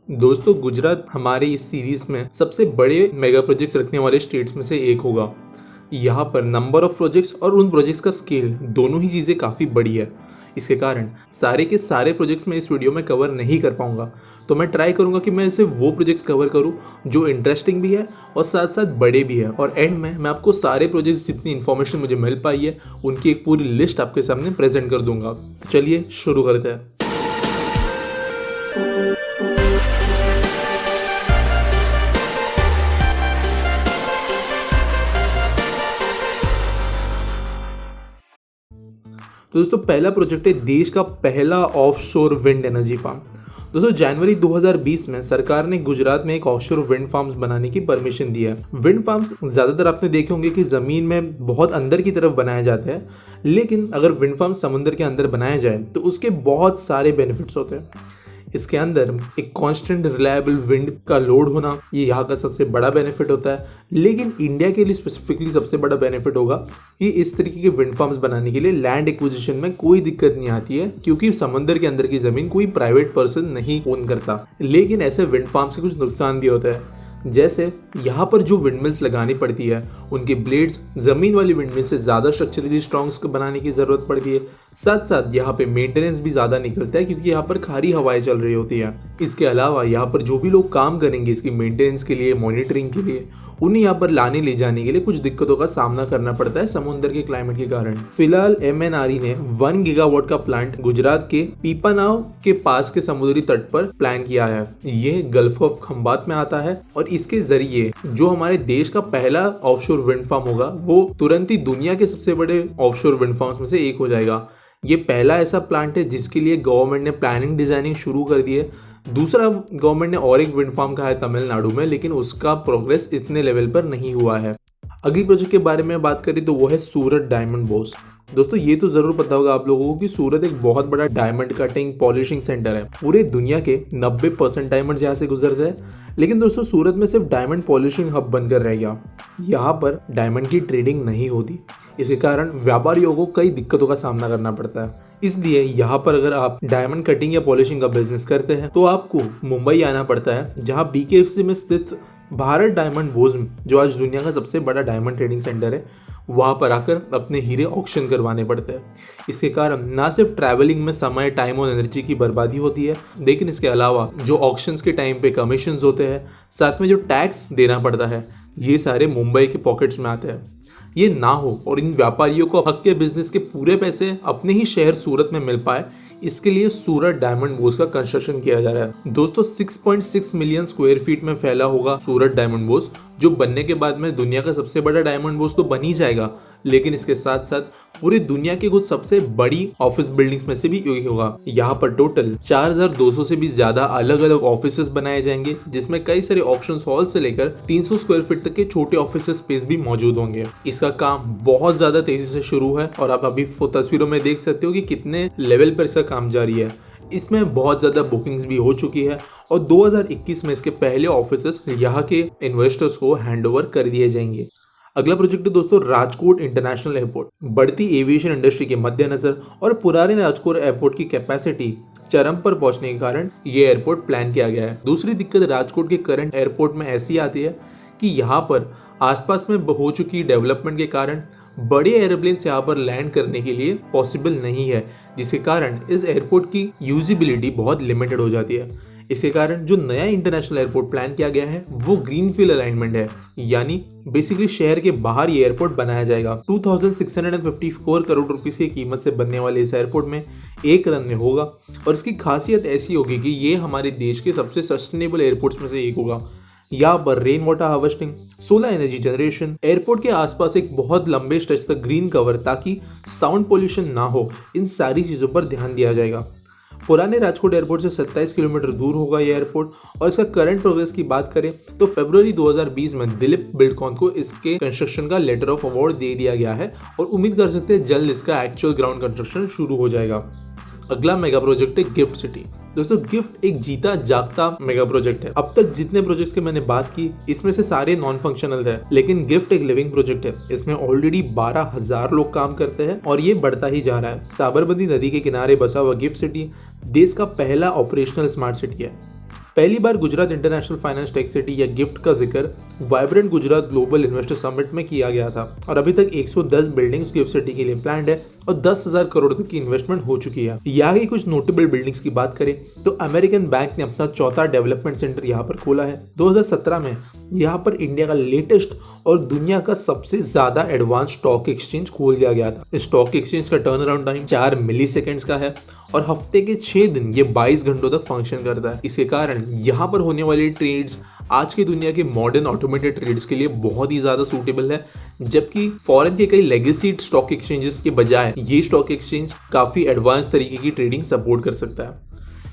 दोस्तों, गुजरात हमारे इस सीरीज में सबसे बड़े मेगा प्रोजेक्ट्स रखने वाले स्टेट्स में से एक होगा। यहाँ पर नंबर ऑफ प्रोजेक्ट्स और उन प्रोजेक्ट्स का स्केल दोनों ही चीज़ें काफ़ी बड़ी है। इसके कारण सारे के सारे प्रोजेक्ट्स मैं इस वीडियो में कवर नहीं कर पाऊंगा, तो मैं ट्राई करूंगा कि मैं सिर्फ वो प्रोजेक्ट्स कवर करूं जो इंटरेस्टिंग भी है और साथ साथ बड़े भी है। और एंड में मैं आपको सारे प्रोजेक्ट्स जितनी इन्फॉर्मेशन मुझे मिल पाई है उनकी एक पूरी लिस्ट आपके सामने प्रेजेंट कर दूंगा। तो चलिए शुरू करते हैं। तो दोस्तों, पहला प्रोजेक्ट है देश का पहला ऑफशोर विंड एनर्जी फार्म। दोस्तों, जनवरी 2020 में सरकार ने गुजरात में एक ऑफशोर विंड फार्म्स बनाने की परमिशन दी है। विंड फार्म्स ज़्यादातर आपने देखे होंगे कि ज़मीन में बहुत अंदर की तरफ बनाए जाते हैं, लेकिन अगर विंड फार्म समुद्र के अंदर बनाया जाए तो उसके बहुत सारे बेनिफिट्स होते हैं। इसके अंदर एक कांस्टेंट रिलायबल विंड का लोड होना, ये यहाँ का सबसे बड़ा बेनिफिट होता है। लेकिन इंडिया के लिए स्पेसिफिकली सबसे बड़ा बेनिफिट होगा कि इस तरीके के विंड फार्म्स बनाने के लिए लैंड एक्विजिशन में कोई दिक्कत नहीं आती है, क्योंकि समंदर के अंदर की ज़मीन कोई प्राइवेट पर्सन नहीं ओन करता। लेकिन ऐसे विंड फार्म्स के कुछ नुकसान भी होते हैं, जैसे यहाँ पर जो विंडमिल्स लगानी पड़ती है उनके ब्लेड्स ज़मीन वाली विंडमिल से ज़्यादा स्ट्रक्चरली स्ट्रॉन्ग बनाने की ज़रूरत पड़ती है। साथ साथ यहाँ पे मेंटेनेंस भी ज़्यादा निकलता है, क्योंकि यहाँ पर खारी हवाएं चल रही होती है। इसके अलावा यहाँ पर जो भी लोग काम करेंगे इसकी मेंटेनेंस के लिए, मॉनिटरिंग के लिए, उन्हें यहाँ पर लाने ले जाने के लिए कुछ दिक्कतों का सामना करना पड़ता है समुद्र के क्लाइमेट के कारण। फिलहाल MNRE ने 1 गीगावाट का प्लांट गुजरात के पीपानाव के पास के समुद्री तट पर प्लान किया है। ये गल्फ ऑफ खंबात में आता है और इसके जरिए जो हमारे देश का पहला ऑफशोर विंड फार्म होगा वो तुरंत ही दुनिया के सबसे बड़े ऑफशोर विंड फार्म्स में से एक हो जाएगा। ये पहला ऐसा प्लांट है जिसके लिए गवर्नमेंट ने प्लानिंग डिजाइनिंग शुरू कर दी है। दूसरा गवर्नमेंट ने और एक विंड फार्म कहा है तमिलनाडु में, लेकिन उसका प्रोग्रेस इतने लेवल पर नहीं हुआ है। अगली प्रोजेक्ट के बारे में बात करें तो वो है सूरत डायमंड बोर्स। दोस्तों, ये तो जरूर पता होगा आप लोगों को कि सूरत एक बहुत बड़ा डायमंड कटिंग पॉलिशिंग सेंटर है। पूरे दुनिया के 90% डायमंड यहाँ से गुजरते हैं। लेकिन दोस्तों, सूरत में सिर्फ डायमंड पॉलिशिंग हब बनकर रह गया। यहाँ पर डायमंड की ट्रेडिंग नहीं होती। इसके कारण व्यापारियों को कई दिक्कतों का सामना करना पड़ता है। इसलिए यहाँ पर अगर आप डायमंड कटिंग या पॉलिशिंग का बिजनेस करते हैं तो आपको मुंबई आना पड़ता है, जहाँ BKFC में स्थित भारत डायमंड बोर्स, जो आज दुनिया का सबसे बड़ा डायमंड ट्रेडिंग सेंटर है, वहाँ पर आकर अपने हीरे ऑक्शन करवाने पड़ते हैं। इसके कारण ना सिर्फ ट्रैवलिंग में समय, टाइम और एनर्जी की बर्बादी होती है, लेकिन इसके अलावा जो ऑक्शंस के टाइम पे कमीशंस होते हैं, साथ में जो टैक्स देना पड़ता है, ये सारे मुंबई के पॉकेट्स में आते हैं। ये ना हो और इन व्यापारियों को हक के बिजनेस के पूरे पैसे अपने ही शहर सूरत में मिल पाए, इसके लिए सूरत डायमंड बोर्स का कंस्ट्रक्शन किया जा रहा है। दोस्तों, 6.6 मिलियन स्क्वायर फीट में फैला होगा सूरत डायमंड बोर्स, जो बनने के बाद में दुनिया का सबसे बड़ा डायमंड बोर्स तो बन ही जाएगा, लेकिन इसके साथ साथ पूरी दुनिया के कुछ सबसे बड़ी ऑफिस बिल्डिंग्स में से भी एक होगा। यहाँ पर टोटल 4200 से भी ज्यादा अलग अलग ऑफिसेस बनाए जाएंगे, जिसमें कई सारे ऑक्शन हॉल से लेकर 300 स्क्वायर फीट तक के छोटे ऑफिस स्पेस भी मौजूद होंगे। इसका काम बहुत ज्यादा तेजी से शुरू है और आप अभी तस्वीरों में देख सकते हो कि कितने लेवल पर इसका काम जारी है। इसमें बहुत ज़्यादा बुकिंग्स भी हो चुकी है और 2021 में इसके पहले ऑफिसेस यहाँ के इन्वेस्टर्स को हैंडओवर कर दिए जाएंगे। अगला प्रोजेक्ट है दोस्तों राजकोट इंटरनेशनल एयरपोर्ट। बढ़ती एविएशन इंडस्ट्री के मद्देनजर और पुराने राजकोट एयरपोर्ट की कैपेसिटी चरम पर पहुंचने के कारण ये एयरपोर्ट प्लान किया गया है। दूसरी दिक्कत राजकोट के करंट एयरपोर्ट में ऐसी आती है कि यहाँ पर आसपास में हो चुकी डेवलपमेंट के कारण बड़े एयरप्लेन्स यहाँ पर लैंड करने के लिए पॉसिबल नहीं है, जिसके कारण इस एयरपोर्ट की यूजिबिलिटी बहुत लिमिटेड हो जाती है। इसके कारण जो नया इंटरनेशनल एयरपोर्ट प्लान किया गया है वो ग्रीनफील्ड अलाइनमेंट है, यानी बेसिकली शहर के बाहर ये एयरपोर्ट बनाया जाएगा। 2654 करोड़ रुपीस की कीमत से बनने वाले इस एयरपोर्ट में एक रन में होगा और इसकी खासियत ऐसी होगी कि ये हमारे देश के सबसे सस्टेनेबल एयरपोर्ट्स में से एक होगा। यहाँ पर rain water harvesting, solar energy generation, airport के आसपास एक बहुत लंबे स्ट्रेच तक ग्रीन कवर ताकि साउंड पोल्यूशन ना हो, इन सारी चीज़ों पर ध्यान दिया जाएगा। पुराने राजकोट एयरपोर्ट से 27 किलोमीटर दूर होगा यह एयरपोर्ट और इसका करंट प्रोग्रेस की बात करें तो फरवरी 2020 में दिलीप बिल्डकॉन को इसके कंस्ट्रक्शन का लेटर ऑफ अवार्ड दे दिया गया है और उम्मीद कर सकते हैं जल्द इसका एक्चुअल ग्राउंड कंस्ट्रक्शन शुरू हो जाएगा। अगला मेगा प्रोजेक्ट है गिफ्ट सिटी। दोस्तों, गिफ्ट एक जीता जागता मेगा प्रोजेक्ट है। अब तक जितने प्रोजेक्ट्स की मैंने बात की इसमें से सारे नॉन फंक्शनल थे, लेकिन गिफ्ट एक लिविंग प्रोजेक्ट है। इसमें ऑलरेडी 12,000 लोग काम करते हैं और ये बढ़ता ही जा रहा है। साबरमती नदी के किनारे बसा हुआ गिफ्ट सिटी देश का पहला ऑपरेशनल स्मार्ट सिटी है। पहली बार Gujarat international finance tech city या गिफ्ट का जिक्र vibrant Gujarat global investor summit में किया गया था और अभी तक 110 बिल्डिंग्स गिफ्ट सिटी के लिए प्लान्ड है और 10,000 करोड़ तक की इन्वेस्टमेंट हो चुकी है। यहाँ की कुछ नोटेबल बिल्डिंग्स की बात करें तो अमेरिकन बैंक ने अपना चौथा डेवलपमेंट सेंटर यहाँ पर खोला है। 2017 में यहाँ पर इंडिया का लेटेस्ट और दुनिया का सबसे ज्यादा एडवांस स्टॉक एक्सचेंज खोल दिया गया था। इस स्टॉक एक्सचेंज का टर्न अराउंड टाइम 4 मिली सेकेंड्स का है और हफ्ते के 6 दिन ये 22 घंटों तक फंक्शन करता है। इसके कारण यहाँ पर होने वाले ट्रेड्स आज की दुनिया के मॉडर्न ऑटोमेटेड ट्रेड्स के लिए बहुत ही ज्यादा सूटेबल है, जबकि फॉरेन के कई लेगेसी स्टॉक एक्सचेंजेस के बजाय ये स्टॉक एक्सचेंज काफी एडवांस तरीके की ट्रेडिंग सपोर्ट कर सकता है।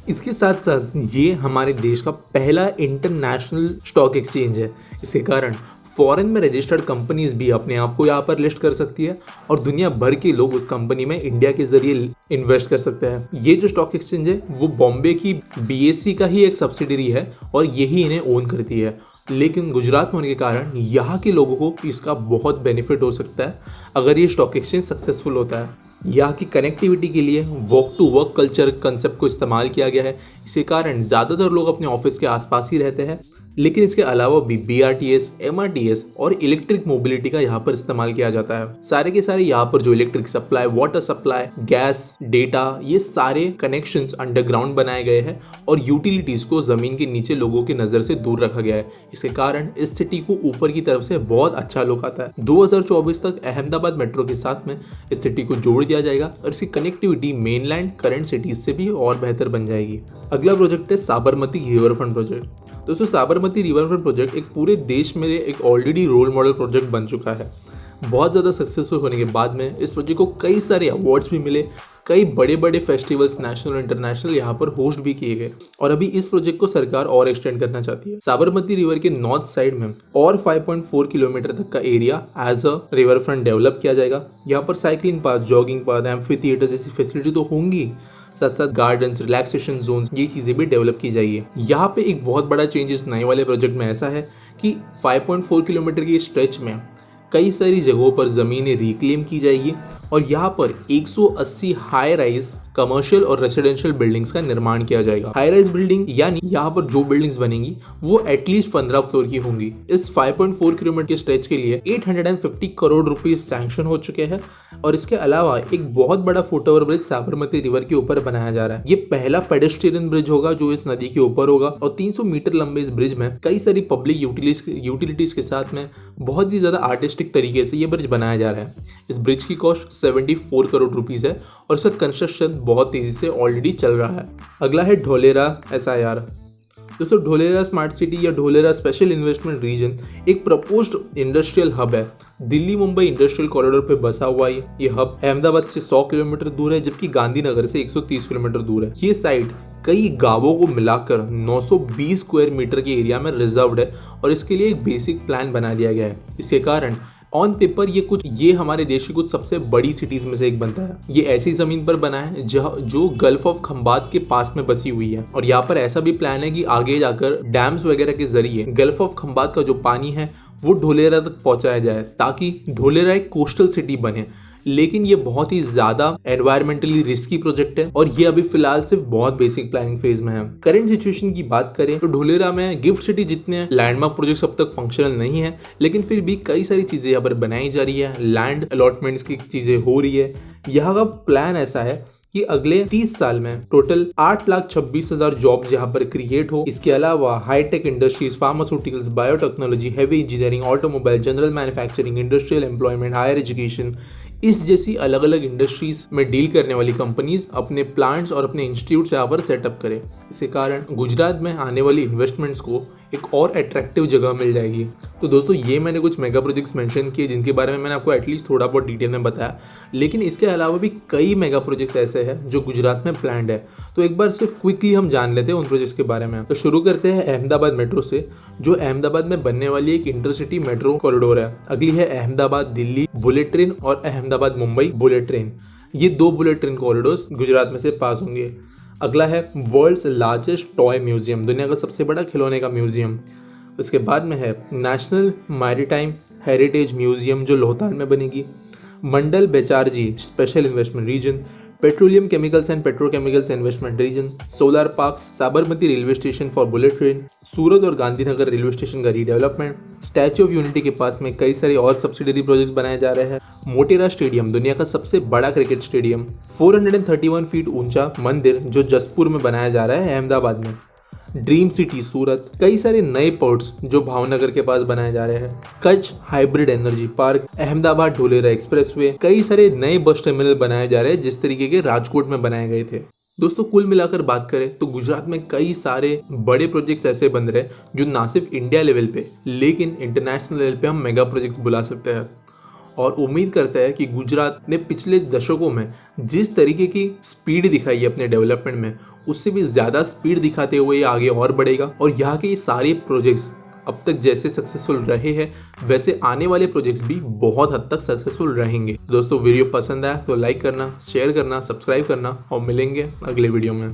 इसके साथ साथ ये हमारे देश का पहला इंटरनेशनल स्टॉक एक्सचेंज है। इसके कारण फॉरेन में रजिस्टर्ड कंपनीज भी अपने आप को यहाँ पर लिस्ट कर सकती है और दुनिया भर के लोग उस कंपनी में इंडिया के जरिए इन्वेस्ट कर सकते हैं। ये जो स्टॉक एक्सचेंज है वो बॉम्बे की BSE का ही एक सब्सिडरी है और यही इन्हें ओन करती है, लेकिन गुजरात में होने के कारण यहाँ के लोगों को इसका बहुत बेनिफिट हो सकता है अगर ये स्टॉक एक्सचेंज सक्सेसफुल होता है। यहाँ की कनेक्टिविटी के लिए walk to work culture concept को इस्तेमाल किया गया है। इसी कारण ज़्यादातर लोग अपने ऑफिस के आसपास ही रहते हैं, लेकिन इसके अलावा भी BRTS, MRTS और इलेक्ट्रिक मोबिलिटी का यहाँ पर इस्तेमाल किया जाता है। सारे के सारे यहाँ पर जो electric supply, water supply, gas, data, ये सारे कनेक्शंस अंडरग्राउंड बनाए गए हैं और यूटिलिटीज को जमीन के नीचे लोगों की नजर से दूर रखा गया है। इसके कारण इस सिटी को ऊपर की तरफ से बहुत अच्छा लुक आता है। 2024 तक अहमदाबाद मेट्रो के साथ में इस सिटी को जोड़ दिया जाएगा और इसकी कनेक्टिविटी मेनलैंड करंट सिटीज से भी और बेहतर बन जाएगी। अगला प्रोजेक्ट है साबरमती रिवरफ्रंट प्रोजेक्ट। दोस्तों, साबरमती रिवरफ्रंट प्रोजेक्ट एक पूरे देश में एक ऑलरेडी रोल मॉडल प्रोजेक्ट बन चुका है। बहुत ज़्यादा सक्सेसफुल होने के बाद में इस प्रोजेक्ट को कई सारे अवार्ड्स भी मिले, कई बड़े बड़े फेस्टिवल्स नेशनल और इंटरनेशनल यहाँ पर होस्ट भी किए गए और अभी इस प्रोजेक्ट को सरकार और एक्सटेंड करना चाहती है। साबरमती रिवर के नॉर्थ साइड में और 5.4 किलोमीटर तक का area as a river front develop किया जाएगा। यहाँ पर cycling path, jogging path, amphitheatre जैसी फैसिलिटी तो होंगी, साथ साथ गार्डन्स, रिलैक्सेशन जोन्स, ये चीज़ें भी डेवलप की जाएगी। यहाँ पे एक बहुत बड़ा चेंज इस नए वाले प्रोजेक्ट में ऐसा है कि 5.4 किलोमीटर की स्ट्रेच में कई सारी जगहों पर ज़मीनें रिक्लेम की जाएगी और यहाँ पर 180 हाई राइज कमर्शियल और रेसिडेंशियल बिल्डिंग्स का निर्माण किया जाएगा। हाई राइज बिल्डिंग यानी यहाँ पर जो बिल्डिंग्स बनेंगी वो एटलीस्ट 15 फ्लोर की होंगी। इस 5.4 किलोमीटर के स्ट्रेच के लिए 850 करोड़ रुपीस सैंक्शन हो चुके हैं और इसके अलावा एक बहुत बड़ा foot over bridge Sabarmati river के ऊपर बनाया जा रहा है। ये पहला पेडेस्ट्रियन ब्रिज होगा जो इस नदी के ऊपर होगा और 300 मीटर लंबे इस ब्रिज में कई सारी पब्लिक यूटिलिटीज के साथ में बहुत ही ज्यादा आर्टिस्टिक तरीके से ये ब्रिज बनाया जा रहा है। इस ब्रिज की कॉस्ट 74 करोड़ रुपीस है और इसका कंस्ट्रक्शन बहुत तेजी से ऑलरेडी चल रहा है। अगला है ढोलेरा SIR। दोस्तों, ढोलेरा स्मार्ट सिटी या ढोलेरा स्पेशल इन्वेस्टमेंट रीजन एक प्रपोज्ड इंडस्ट्रियल हब है। दिल्ली मुंबई इंडस्ट्रियल कॉरिडोर पे बसा हुआ ये हब अहमदाबाद से 100 किलोमीटर दूर है, जबकि गांधीनगर से 130 किलोमीटर दूर है। ये साइट कई गांवों को मिलाकर 920 स्क्वायर मीटर के एरिया में रिजर्व्ड है और इसके लिए एक बेसिक प्लान बना दिया गया है। इसके कारण ऑन पेपर ये हमारे देश की कुछ सबसे बड़ी सिटीज में से एक बनता है। ये ऐसी जमीन पर बना है जो गल्फ ऑफ खंबात के पास में बसी हुई है और यहाँ पर ऐसा भी प्लान है कि आगे जाकर डैम्स वगैरह के जरिए गल्फ ऑफ खंबात का जो पानी है वो ढोलेरा तक पहुंचाया जाए ताकि ढोलेरा एक कोस्टल सिटी बने। लेकिन ये बहुत ही ज्यादा एनवायरमेंटली रिस्की प्रोजेक्ट है और ये अभी फिलहाल सिर्फ बहुत बेसिक प्लानिंग फेज में है। करंट सिचुएशन की बात करें तो ढोलेरा में गिफ्ट सिटी जितने लैंडमार्क प्रोजेक्ट अब तक फंक्शनल नहीं है, लेकिन फिर भी कई सारी चीजें यहाँ पर बनाई जा रही है। लैंड अलॉटमेंट्स की चीजें हो रही है। यहाँ का प्लान ऐसा है कि अगले 30 साल में टोटल 8,26,000 जॉब्स यहाँ पर क्रिएट हो। इसके अलावा high tech industries, pharmaceuticals, biotechnology, heavy engineering, automobile, general manufacturing, industrial employment, higher education, इस जैसी अलग अलग इंडस्ट्रीज में डील करने वाली कंपनीज अपने प्लांट्स और अपने इंस्टीट्यूट्स यहाँ पर सेटअप करें। इसके कारण गुजरात में आने वाली इन्वेस्टमेंट्स को एक और अट्रैक्टिव जगह मिल जाएगी। तो दोस्तों, ये मैंने कुछ मेगा प्रोजेक्ट्स मेंशन किए जिनके बारे में मैंने आपको एटलीस्ट थोड़ा बहुत डिटेल में बताया, लेकिन इसके अलावा भी कई मेगा प्रोजेक्ट्स ऐसे हैं जो गुजरात में प्लान्ड है। तो एक बार सिर्फ क्विकली हम जान लेते हैं उन प्रोजेक्ट्स के बारे में। तो शुरू करते हैं अहमदाबाद मेट्रो से, जो अहमदाबाद में बनने वाली एक इंटरसिटी मेट्रो कॉरिडोर है। अगली है अहमदाबाद दिल्ली बुलेट ट्रेन और अहमदाबाद मुंबई बुलेट ट्रेन। ये 2 बुलेट ट्रेन कॉरिडोर्स गुजरात में से पास होंगे। अगला है वर्ल्ड्स लार्जेस्ट टॉय म्यूजियम, दुनिया का सबसे बड़ा खिलौने का म्यूजियम। उसके बाद में है नेशनल मैरीटाइम हेरिटेज म्यूजियम जो लोहताल में बनेगी। Mandal Becharaji special investment region, petroleum chemicals and petrochemicals investment region, solar parks, Sabarmati railway station for bullet train, Surat और गांधीनगर रेलवे स्टेशन का रीडेवलपमेंट, स्टैच्यू ऑफ यूनिटी के पास में कई सारे और सब्सिडरी प्रोजेक्ट्स बनाए जा रहे हैं, मोटेरा स्टेडियम दुनिया का सबसे बड़ा क्रिकेट स्टेडियम, 431 फीट ऊंचा मंदिर जो जसपुर में बनाया जा रहा है अहमदाबाद में, ड्रीम सिटी सूरत, कई सारे नए पोर्ट्स जो भावनगर के पास बनाए जा रहे हैं, Kutch hybrid energy park, Ahmedabad Dholera expressway, कई सारे नए बस टर्मिनल बनाए जा रहे हैं जिस तरीके के राजकोट में बनाए गए थे। दोस्तों कुल मिलाकर बात करें तो गुजरात में कई सारे बड़े प्रोजेक्ट्स ऐसे बन रहे हैं जो ना सिर्फ इंडिया लेवल पे लेकिन इंटरनेशनल लेवल पे हम मेगा प्रोजेक्ट्स बुला सकते हैं। और उम्मीद करता है कि गुजरात ने पिछले दशकों में जिस तरीके की स्पीड दिखाई है अपने डेवलपमेंट में उससे भी ज़्यादा स्पीड दिखाते हुए ये आगे और बढ़ेगा और यहाँ के ये सारे प्रोजेक्ट्स अब तक जैसे सक्सेसफुल रहे हैं वैसे आने वाले प्रोजेक्ट्स भी बहुत हद तक सक्सेसफुल रहेंगे। दोस्तों वीडियो पसंद आया तो लाइक करना, शेयर करना, सब्सक्राइब करना और मिलेंगे अगले वीडियो में।